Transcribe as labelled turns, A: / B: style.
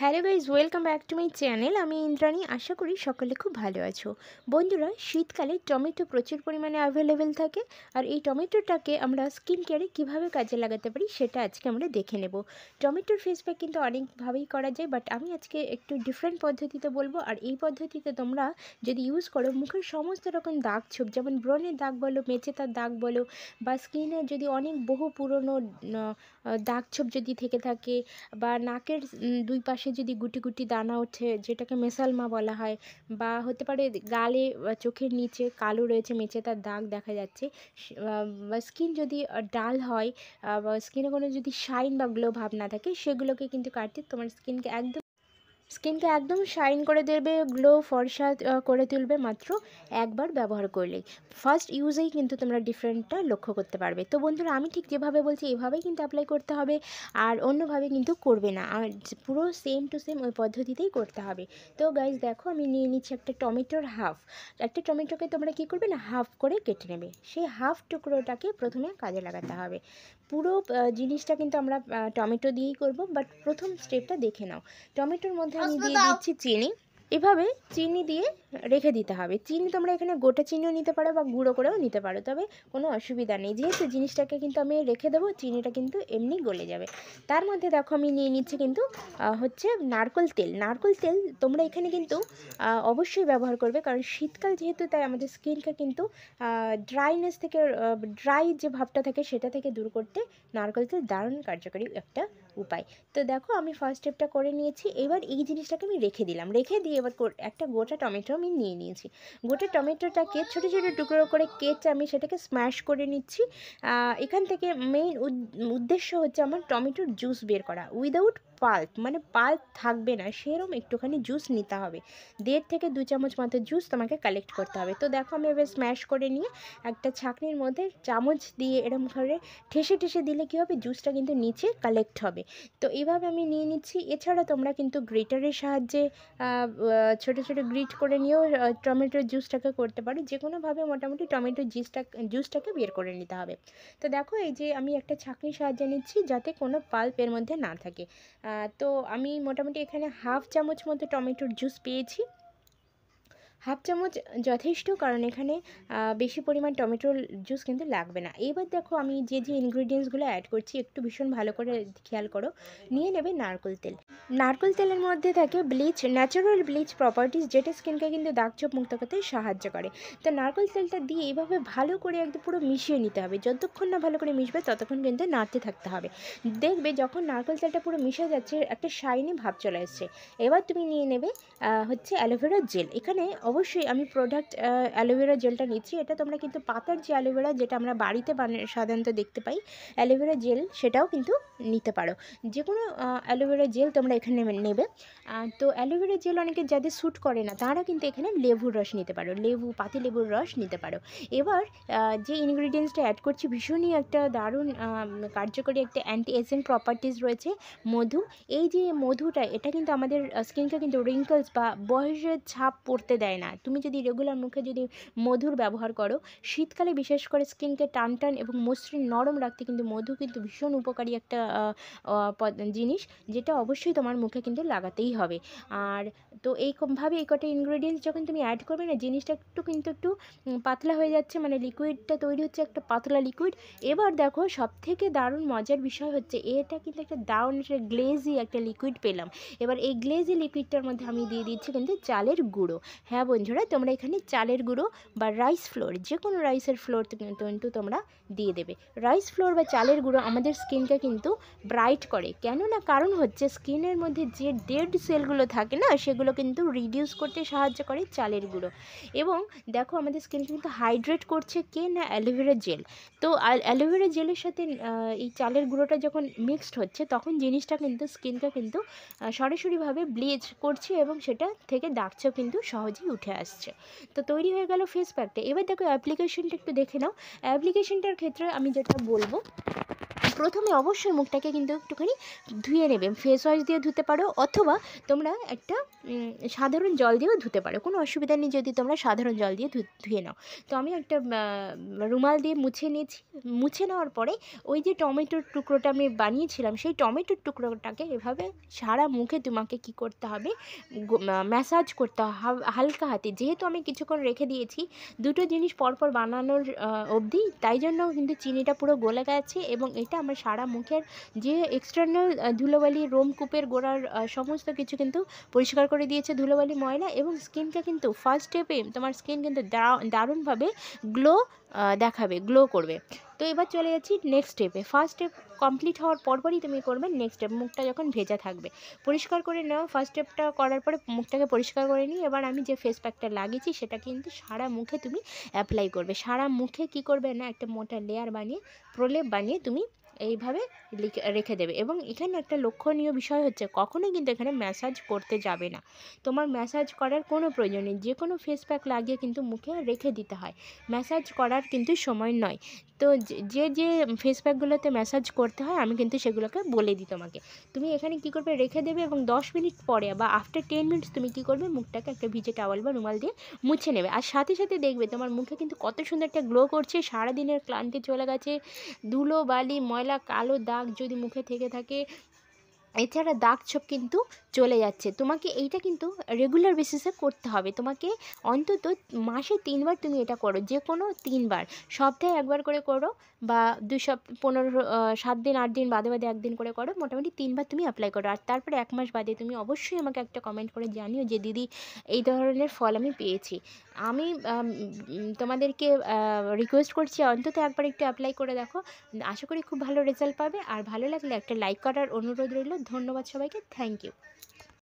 A: Hello guys, welcome back to my channel. আমি ইন্দ্রাণী। আশা করি সকলে খুব ভালো আছো। বন্ধুরা, শীতকালে টমেটো প্রচুর পরিমাণে অ্যাভেলেবেল থাকে, আর এই টমেটোটাকে আমরা স্কিন কেয়ারে কীভাবে কাজে লাগাতে পারি সেটা আজকে আমরা দেখে নেব। টমেটোর ফেস প্যাক কিন্তু অনেকভাবেই করা যায়, বাট আমি আজকে একটু ডিফারেন্ট পদ্ধতিতে বলবো। আর এই পদ্ধতিতে তোমরা যদি ইউজ করো, মুখের সমস্ত রকম দাগ ছোপ, যেমন ব্রণের দাগ বলো, মেচেতার দাগ বলো, বা স্কিনে যদি অনেক বহু পুরনো দাগ ছোপ যদি থেকে থাকে, বা নাকের দুই পাশে যদি গুটি গুটি দানা ওঠে, যেটাকে মেসালমা বলা হয়, বা হতে পারে গালে চোখের নিচে কালো রয়েছে, মেচে তার দাগ দেখা যাচ্ছে, বা স্কিন যদি ডাল হয়, বা স্কিনে কোনো যদি শাইন বা গ্লো ভাব না থাকে, সেগুলোকে কিন্তু কাটতে তোমার স্কিনকে একদম শাইন করে দেবে, গ্লো ফর্সা করে তুলবে মাত্র একবার ব্যবহার করলেই। ফার্স্ট ইউজেই কিন্তু তোমরা ডিফারেন্টটা লক্ষ্য করতে পারবে। তো বন্ধুরা, আমি ঠিক যেভাবে বলছি এভাবেই কিন্তু অ্যাপ্লাই করতে হবে, আর অন্যভাবে কিন্তু করবে না, আর পুরো সেম টু সেম ওই পদ্ধতিতেই করতে হবে। তো গাইজ দেখো, আমি নিয়ে নিচ্ছি একটা টমেটোর হাফ। একটা টমেটোকে তোমরা কী করবে না, হাফ করে কেটে নেবে। সেই হাফ টুকরোটাকে প্রথমে কাজে লাগাতে হবে। পুরো জিনিসটা কিন্তু আমরা টমেটো দিয়েই করব, বাট প্রথম স্টেপটা দেখে নাও। টমেটোর মধ্যে আমি দিয়ে দিচ্ছি চিনি। এভাবে চিনি দিয়ে রেখে দিতে হবে। চিনি তোমরা এখানে গোটা চিনিও নিতে পারো বা গুঁড়ো করেও নিতে পারো, তবে কোনো অসুবিধা নেই, যেহেতু জিনিসটাকে কিন্তু আমি রেখে দেবো, চিনিটা কিন্তু এমনি গলে যাবে। তার মধ্যে দেখো আমি নিয়ে নিচ্ছি কিন্তু হচ্ছে নারকেল তেল। নারকেল তেল তোমরা এখানে কিন্তু অবশ্যই ব্যবহার করবে, কারণ শীতকাল যেহেতু, তাই আমাদের স্কিনকে কিন্তু ড্রাইনেস থেকে, ড্রাই যে ভাবটা থাকে সেটা থেকে দূর করতে নারকেল তেল দারুণ কার্যকরী একটা উপায়। তো দেখো, আমি ফার্স্ট স্টেপটা করে নিয়েছি। এবার এই জিনিসটাকে আমি রেখে দিলাম। রেখে দিয়ে এবার একটা গোটা টমেটো আমি নিয়ে নিয়েছি। গোটা টমেটোটাকে ছোটো ছোটো টুকরো করে কেটে আমি সেটাকে স্ম্যাশ করে নিচ্ছি। এখান থেকে মেইন উদ্দেশ্য হচ্ছে আমার টমেটোর জুস বের করা, উইদাউট পাল্প, মানে পাল্প থাকবে না, সেরকম একটুখানি জুস নিতে হবে। 1.5 থেকে 2 চামচ মতো জুস তোমাকে কালেক্ট করতে হবে। তো দেখো, আমি এবার স্ম্যাশ করে নিয়ে একটা ছাঁকনির মধ্যে চামচ দিয়ে এরকম করে ঠেসে ঠেসে দিলে কী হবে, জুসটা কিন্তু নিচে কালেক্ট হবে। তো এইভাবে আমি নিয়ে নিচ্ছি। এছাড়া তোমরা কিন্তু গ্রেটারের সাহায্যে ছোটো ছোটো গ্রিট করে নিয়েও টমেটোর জুসটাকে করতে পারো। যে কোনোভাবে মোটামুটি টমেটোর জুসটাকে বের করে নিতে হবে। তো দেখো, এই যে আমি একটা ছাঁকনির সাহায্যে নিচ্ছি, যাতে কোনো পাল্প এর মধ্যে না থাকে। তো আমি মোটামুটি এখানে হাফ চামচ মতো টমেটোর জুস পেয়েছি। হাফ চামচ যথেষ্ট, কারণ এখানে বেশি পরিমাণ টমেটোর জুস কিন্তু লাগবে না। এবার দেখো, আমি যে যে ইনগ্রিডিয়েন্টসগুলো অ্যাড করছি একটু ভীষণ ভালো করে খেয়াল করো। নিয়ে নেবে নারকেল তেল। নারকেল তেলের মধ্যে থাকে ব্লিচ, ন্যাচারাল ব্লিচ প্রপার্টিস, যেটা স্কিনকে কিন্তু দাগছোপ মুক্ত করতে সাহায্য করে। তো নারকেল তেলটা দিয়ে এইভাবে ভালো করে একদম পুরো মিশিয়ে নিতে হবে। যতক্ষণ না ভালো করে মিশবে ততক্ষণ কিন্তু নাড়তে থাকতে হবে। দেখবে যখন নারকেল তেলটা পুরো মিশে যাচ্ছে, একটা শাইনি ভাব চলে এসছে। এবার তুমি নিয়ে নেবে হচ্ছে অ্যালোভেরা জেল। এখানে অবশ্যই আমি প্রোডাক্ট অ্যালোভেরা জেলটা নিচ্ছি। এটা তোমরা কিন্তু পাতার যে অ্যালোভেরা, যেটা আমরা বাড়িতে সাধারণত দেখতে পাই, অ্যালোভেরা জেল, সেটাও কিন্তু নিতে পারো। যে কোনো অ্যালোভেরা জেল তোমরা এখানে নেবে। তো অ্যালোভেরা জেল অনেকে যাদের স্যুট করে না, তারা কিন্তু এখানে লেবুর রস নিতে পারো, পাতি লেবুর রস নিতে পারো। এবার যে ইনগ্রিডিয়েন্টসটা অ্যাড করছি, ভীষণই একটা দারুণ কার্যকরী একটা অ্যান্টি এজিং প্রপার্টিস রয়েছে, মধু। এই যে মধুটা, এটা কিন্তু আমাদের স্কিনকে কিন্তু রিঙ্কলস বা বয়সের ছাপ পড়তে দেয় না। তুমি যদি রেগুলার মুখে যদি মধুর ব্যবহার করো, শীতকালে বিশেষ করে স্কিনকে টান টান এবং মসৃণ নরম রাখতে কিন্তু মধু কিন্তু ভীষণ উপকারী একটা জিনিস, যেটা অবশ্যই তোমার মুখে কিন্তু লাগাতেই হবে। আর তো এইভাবে এই কটা ইনগ্রিডিয়েন্টস যখন তুমি অ্যাড করবে না, জিনিসটা একটু পাতলা হয়ে যাচ্ছে, মানে লিকুইডটা তৈরি হচ্ছে একটা পাতলা লিকুইড। এবার দেখো, সবথেকে দারুণ মজার বিষয় হচ্ছে, এটা কিন্তু একটা দারুণ একটা গ্লেজি একটা লিকুইড পেলাম। এবার এই গ্লেজি লিকুইডটার মধ্যে আমি দিয়ে দিচ্ছি কিন্তু চালের গুঁড়ো। হ্যাঁ বন্ধুরা, তোমরা এখানে চালের গুঁড়ো বা রাইস ফ্লোর, যে কোনো রাইসের ফ্লোর কিন্তু তোমরা দিয়ে দেবে। রাইস ফ্লোর বা চালের গুঁড়ো আমাদের স্কিনকে কিন্তু ব্রাইট করে। কেননা কারণ হচ্ছে, স্কিনের মধ্যে যে ডেড সেলগুলো থাকে না, সেগুলো কিন্তু রিডিউস করতে সাহায্য করে চালের গুঁড়ো। এবং দেখো, আমাদের স্কিনকে কিন্তু হাইড্রেট করছে কে না, অ্যালোভেরা জেল। তো অ্যালোভেরা জেলের সাথে এই চালের গুঁড়োটা যখন মিক্সড হচ্ছে, তখন জিনিসটা কিন্তু স্কিনকে কিন্তু সরাসরিভাবে ব্লিচ করছে, এবং সেটা থেকে দাগছোপ কিন্তু সহজেই উঠে আসছে। তো তৈরি হয়ে গেল ফেস প্যাকটা। এবার দেখো, অ্যাপ্লিকেশনটা একটু দেখে নাও। অ্যাপ্লিকেশনটার ক্ষেত্রে আমি যেটা বলবো, প্রথমে অবশ্যই মুখটাকে কিন্তু একটুখানি ধুয়ে নেবে, ফেস ওয়াশ দিয়ে ধুতে পারো অথবা তোমরা একটা সাধারণ জল দিয়েও ধুতে পারো, কোনো অসুবিধা নেই যদি তোমরা সাধারণ জল দিয়ে ধুয়ে নাও। তো আমি একটা রুমাল দিয়ে মুছে নিয়েছি। মুছে নেওয়ার পরে ওই যে টমেটোর টুকরোটা আমি বানিয়েছিলাম, সেই টমেটোর টুকরোটাকে এভাবে সারা মুখে তোমাকে কি করতে হবে, ম্যাসাজ করতে হবে হালকা হাতে। যেহেতু আমি কিছুক্ষণ রেখে দিয়েছি দুটো জিনিস পরপর বানানোর অবধি, তাই জন্য কিন্তু চিনিটা পুরো গলে গেছে এবং এটা আমার সারা মুখের যে এক্সটার্নাল ধুলোবালি, রোমকূপের গোড়ার সমস্ত কিছু কিন্তু পরিষ্কার করে দিয়েছে, ধুলোবালি ময়লা। এবং স্কিনকে কিন্তু ফার্স্ট স্টেপে তোমার স্কিন কিন্তু দারুণভাবে গ্লো দেখাবে, গ্লো করবে। তো এবার চলে যাচ্ছি নেক্সট স্টেপে। ফার্স্ট স্টেপ কমপ্লিট হওয়ার পরপরই তুমি করবে নেক্সট স্টেপ, মুখটা যখন ভেজা থাকবে। পরিষ্কার করে নাও, ফার্স্ট স্টেপটা করার পরে মুখটাকে পরিষ্কার করে নিই। এবার আমি যে ফেস প্যাকটা লাগিয়েছি সেটা কিন্তু সারা মুখে তুমি অ্যাপ্লাই করবে। সারা মুখে কি করবে না, একটা মোটা লেয়ার বানিয়ে, প্রলেপ বানিয়ে তুমি এইভাবে রেখে দেবে। এবং এখানে একটা লক্ষণীয় বিষয় হচ্ছে, কখনোই কিন্তু এখানে ম্যাসাজ করতে যাবে না। তোমার ম্যাসাজ করার কোনো প্রয়োজন নেই, যে কোনো ফেস প্যাক লাগিয়ে কিন্তু মুখে রেখে দিতে হয়, ম্যাসাজ করার কিন্তু সময় নয়। তো যে যে ফেস প্যাকগুলোতে ম্যাসাজ করতে হয় আমি কিন্তু সেগুলোকে বলে দিই তোমাকে। তুমি এখানে কি করবে, রেখে দেবে এবং 10 মিনিট পরে বা আফটার 10 মিনিটস তুমি কি করবে, মুখটাকে একটা ভিজে টাওয়াল বা রুমাল দিয়ে মুছে নেবে। আর সাথে সাথে দেখবে তোমার মুখে কিন্তু কত সুন্দর একটা গ্লো করছে, সারাদিনের ক্লান্তি চলে গেছে, ধুলো বালি ময়লা কালো দাগ যদি মুখে থেকে থাকে, এছাড়া দাগ ছোপ কিন্তু চলে যাচ্ছে। তোমাকে এইটা কিন্তু রেগুলার বেসিসে করতে হবে, তোমাকে অন্তত মাসে 3 বার তুমি এটা করো, যে কোনো 3 বার, সপ্তাহে একবার করে করো বা 7 দিন 8 দিন বাদে বাদে একদিন করে করো, মোটামুটি 3 বার তুমি অ্যাপ্লাই করো। আর তারপরে 1 মাস বাদে তুমি অবশ্যই আমাকে একটা কমেন্ট করে জানিও যে দিদি এই ধরনের ফল আমি পেয়েছি। আমি তোমাদেরকে রিকোয়েস্ট করছি অন্তত একবার একটু অ্যাপ্লাই করে দেখো, আশা করি খুব ভালো রেজাল্ট পাবে। আর ভালো লাগলে একটা লাইক করার অনুরোধ রইল। ধন্যবাদ সবাইকে, থ্যাংক ইউ।